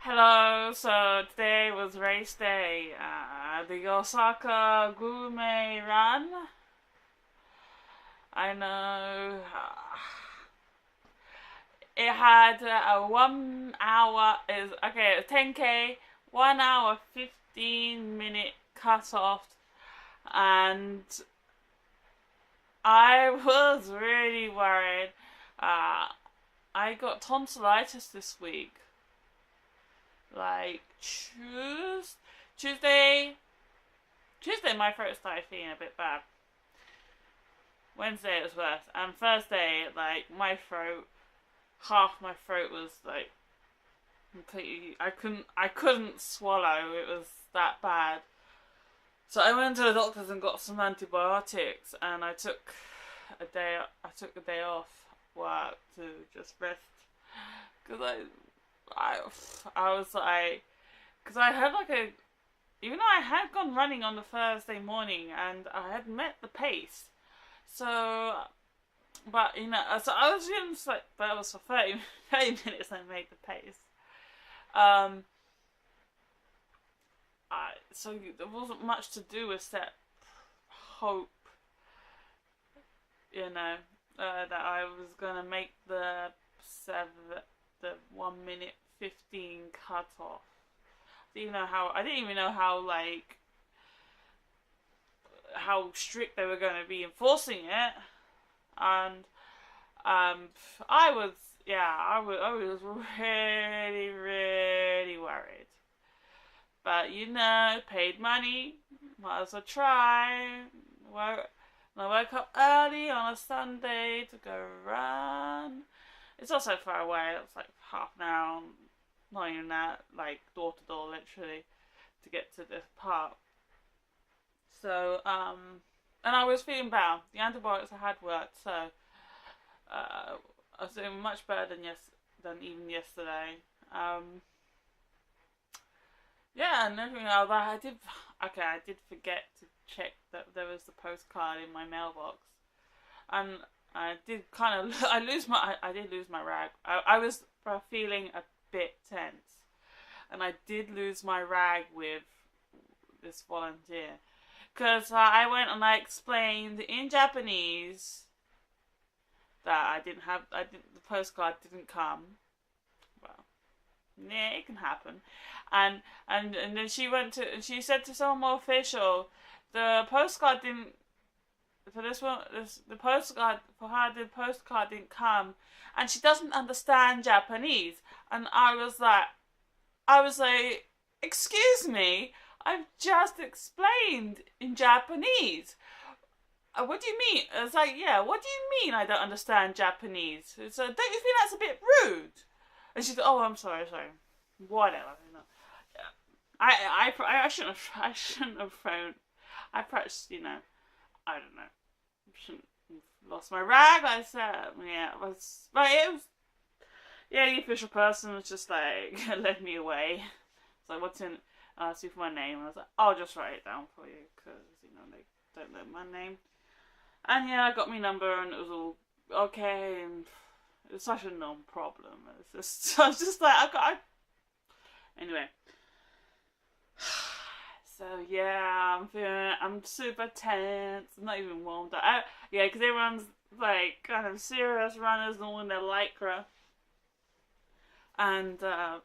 Hello, so today was race day, the Osaka Gourmet Run. I know it had a 1 hour, is okay, 10k, 1 hour 15-minute cutoff, and I was really worried. Uh, I got tonsillitis this week. Like Tuesday, my throat started feeling a bit bad. Wednesday it was worse, and Thursday, like half my throat was like completely. I couldn't swallow. It was that bad. So I went to the doctors and got some antibiotics, and I took a day. I took a day off work to just rest because I was like, because I had even though I had gone running on the Thursday morning and I had met the pace, so, but so I was just like, but it was for 30 minutes I made the pace. So there wasn't much to do except hope, that I was gonna make the 1 minute 15 cutoff. I didn't even know how strict they were going to be enforcing it, and I was I was really really worried. But paid money, might as well try. I woke up early on a Sunday to go run. It's also far away. It's like half an hour, not even that, like door to door, literally, to get to this park. So, and I was feeling bad. The antibiotics I had worked, so I was doing much better than even yesterday. Yeah, and everything else. I did forget to check that there was the postcard in my mailbox, and I did kind of. I did lose my rag. I was feeling a bit tense, and I did lose my rag with this volunteer, because I went and I explained in Japanese that the postcard didn't come. Well, yeah, it can happen, and then she said to someone more official, the postcard didn't. For this one, the postcard for her, the postcard didn't come, and she doesn't understand Japanese. And I was like, excuse me, I've just explained in Japanese. What do you mean? It's like, yeah, what do you mean I don't understand Japanese? So don't you think that's a bit rude? And she said, oh, I'm sorry. Whatever. I shouldn't have phoned. I perhaps, I don't know. Shouldn't have lost my rag. I said, yeah, it was, but it was, yeah, the official person was just like, led me away. It's like, what's in, see for my name. I was like, I'll just write it down for you, because, they don't know my name. And yeah, I got my number, and it was all okay, and it was such a non-problem. I was just like, anyway. So yeah, I'm super tense. I'm not even warmed up. Because everyone's like kind of serious runners, all in their lycra, and I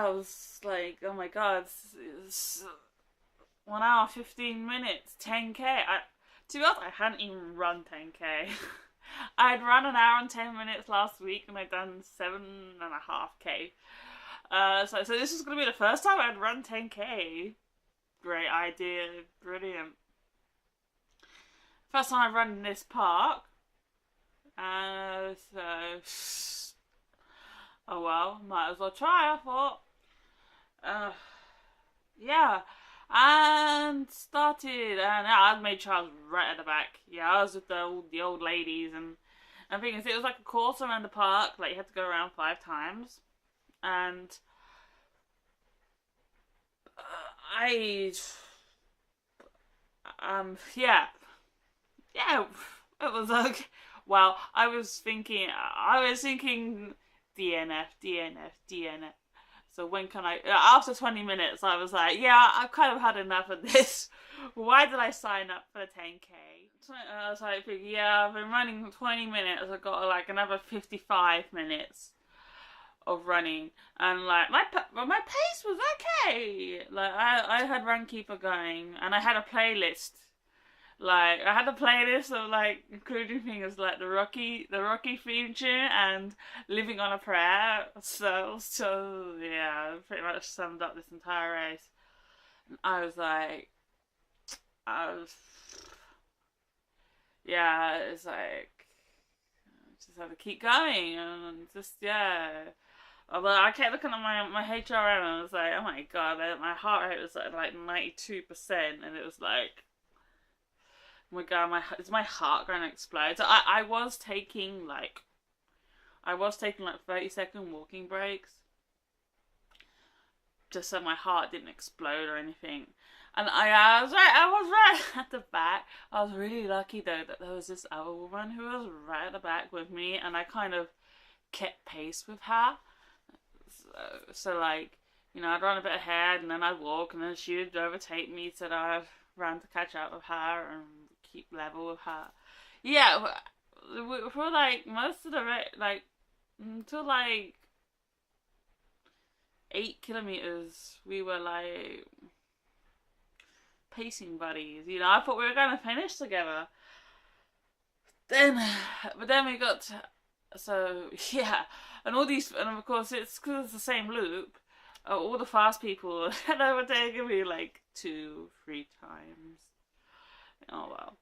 was like, oh my god, it's 1 hour 15 minutes, 10k. To be honest, I hadn't even run 10k. I'd run an hour and 10 minutes last week, and I'd done 7.5k. So this is going to be the first time I'd run 10k. Great idea, brilliant. First time I've run in this park. Oh well, might as well try, I thought. Yeah. And started, and I made sure I was right at the back. Yeah, I was with the old ladies, and things. It was like a course around the park. Like, you had to go around 5 times, and I, yeah, it was okay. Well, I was thinking DNF, DNF, DNF. So when can I? After 20 minutes, I was like, yeah, I've kind of had enough of this. Why did I sign up for 10K? I was like, yeah, I've been running 20 minutes. I've got like another 55 minutes of running, and like my pace was okay. Like I had Runkeeper going, and I had a playlist. Like I had a playlist of like including things like the Rocky theme tune and Living on a Prayer. So yeah, pretty much summed up this entire race. And I was like, yeah, it's like just have to keep going and just yeah. Although I kept looking at my HRM and I was like, oh my god, my heart rate was at like 92%, and it was like, oh my god, is my heart going to explode? So I was taking like 30-second walking breaks, just so my heart didn't explode or anything. And I was right at the back. I was really lucky though that there was this other woman who was right at the back with me, and I kind of kept pace with her. So like, you know, I'd run a bit ahead and then I'd walk and then she'd overtake me, so that I'd run to catch up with her and keep level with her. Yeah, for like most of the like until like 8 kilometers, we were like pacing buddies. You know, I thought we were gonna finish together. But then we got to, so yeah, and all these, and of course it's because it's the same loop. All the fast people had overtaken me like 2-3 times. Oh well.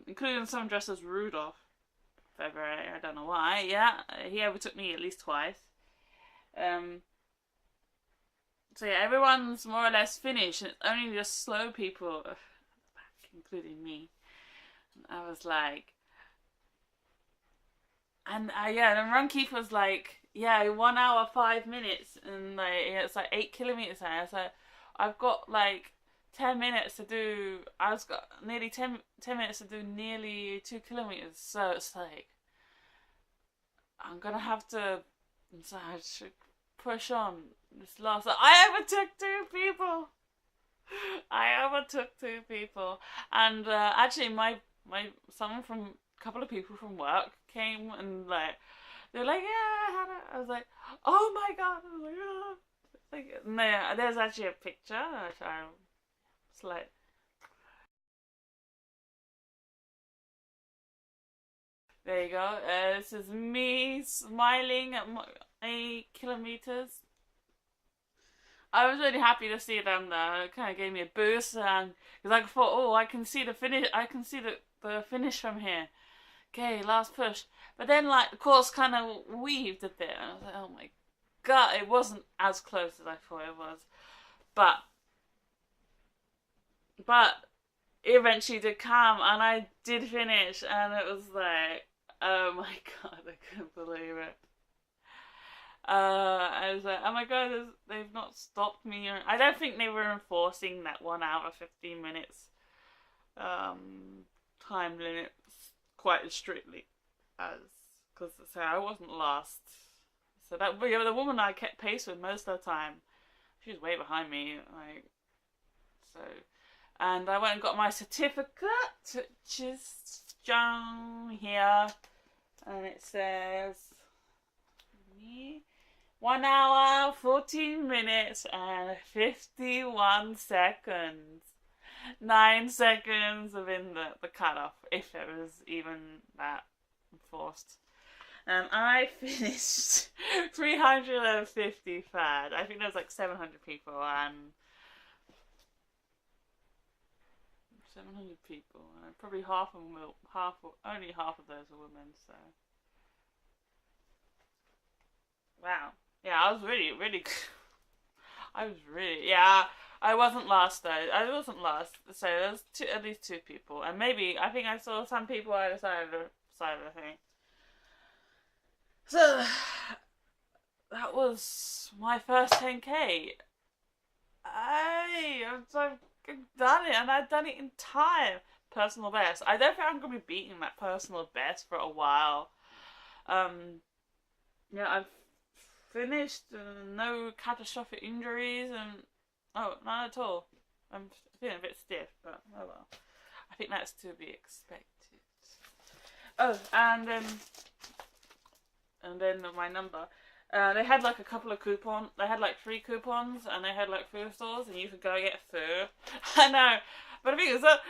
Including some dressed as Rudolph. February, I don't know why. Yeah, he overtook me at least twice. So yeah, everyone's more or less finished, and it's only just slow people, including me. I was like, and yeah, and Runkeeper was like, yeah, 1 hour 5 minutes, and like it's like 8 kilometers now. So I've got like 10 minutes to do. I've got nearly 10 minutes to do nearly 2 kilometers. So it's like I'm gonna have to. So I should push on this last. I overtook 2 people. And actually, my someone from a couple of people from work came and like they're like, yeah, Hannah. I was like, oh my god. I was like, oh. Like, no, there's actually a picture. It's like. There you go. This is me smiling at my 8 kilometers. I was really happy to see them though. It kind of gave me a boost, and because I thought, oh, I can see the finish. I can see the finish from here. Okay, last push. But then, like, the course kind of weaved a bit, and I was like, oh my god, it wasn't as close as I thought it was. But it eventually did come, and I did finish, and it was like, oh my god, I couldn't believe it. I was like, oh my god, they've not stopped me. I don't think they were enforcing that 1 hour 15 minutes time limit quite as strictly as, because so I wasn't last. So that, yeah, the woman I kept pace with most of the time, she was way behind me. Like, so, and I went and got my certificate, which is down here, and it says me. 1 hour, 14 minutes, and 51 seconds. 9 seconds within the cutoff, if it was even that enforced. And I finished 353rd. I think there was like 700 people, and 700 people, and probably only half of those are women. So, wow. Yeah, I was really, really. Yeah. I wasn't last though. I wasn't last. So there was at least 2 people, and maybe I think I saw some people either side of the thing. So that was my first 10K. I've done it, and I've done it in time. personal best. I don't think I'm gonna be beating that personal best for a while. Yeah, I've finished. No catastrophic injuries, and oh, not at all. I'm feeling a bit stiff, but oh well. I think that's to be expected. Oh, and then my number. They had like a couple of coupons. They had like 3 coupons, and they had like food stores, and you could go get food. I know, but the thing is that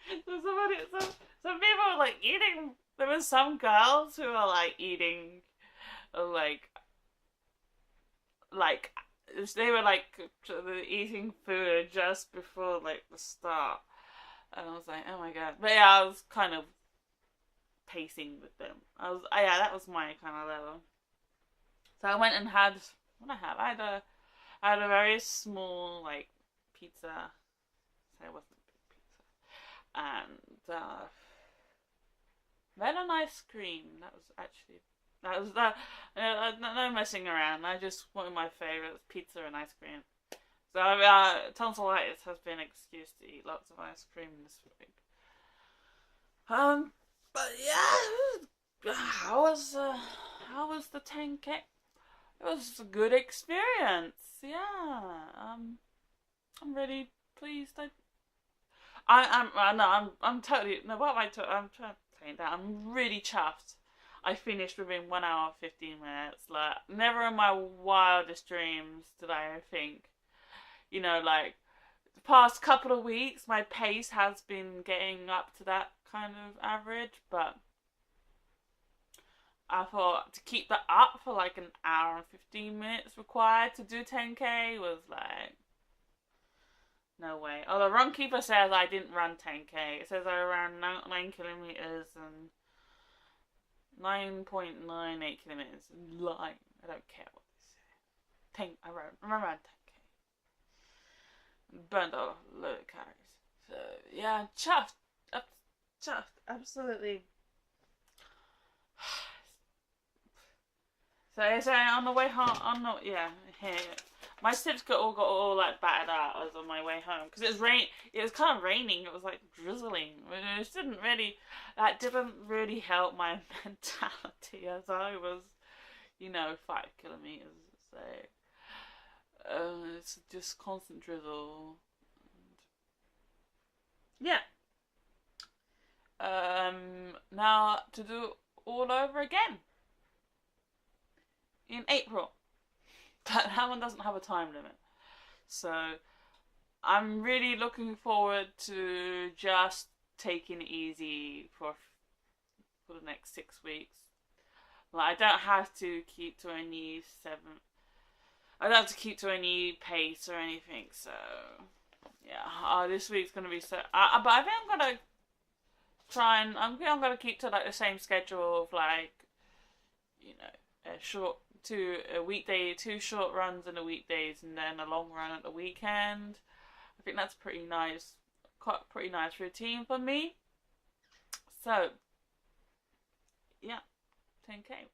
some people were like eating. There were some girls who were like eating, like they were like eating food just before like the start, and I was like, oh my god. But yeah, I was kind of pacing with them. Yeah, that was my kind of level. So I went and had what I had. I had a very small like pizza. So it wasn't a big pizza, and then an ice cream. That was that. No messing around. I just wanted my favorites: pizza and ice cream. So tonsillitis has been an excuse to eat lots of ice cream this week. But yeah, how was the 10K? It was a good experience. Yeah, I'm really pleased. I'm totally no. What am I? I'm trying to say that I'm really chuffed. I finished within 1 hour 15 minutes. Like never in my wildest dreams did I think. You know, like the past couple of weeks, my pace has been getting up to that kind of average, but I thought to keep that up for like an hour and 15 minutes required to do 10K was like, no way. Although Runkeeper says I didn't run 10K. It says I ran 9 kilometers and 9.98 kilometers. Lying. I don't care what they say. I ran 10K. Burned off a load of calories. So yeah, chuffed. Absolutely. So on the way home, here. My steps got all like battered out. I was on my way home because it was rain. It was kind of raining. It was like drizzling. It didn't really help my mentality as I was, 5 kilometers. So it's just constant drizzle. Yeah. Now to do all over again in April. That one doesn't have a time limit. So I'm really looking forward to just taking it easy for the next 6 weeks. Like I don't have to keep to any pace or anything. So yeah, this week's gonna be so. But I think I'm gonna try and I'm gonna keep to like the same schedule of like, two short runs in the weekdays and then a long run at the weekend. I think that's pretty nice routine for me. So yeah, 10K.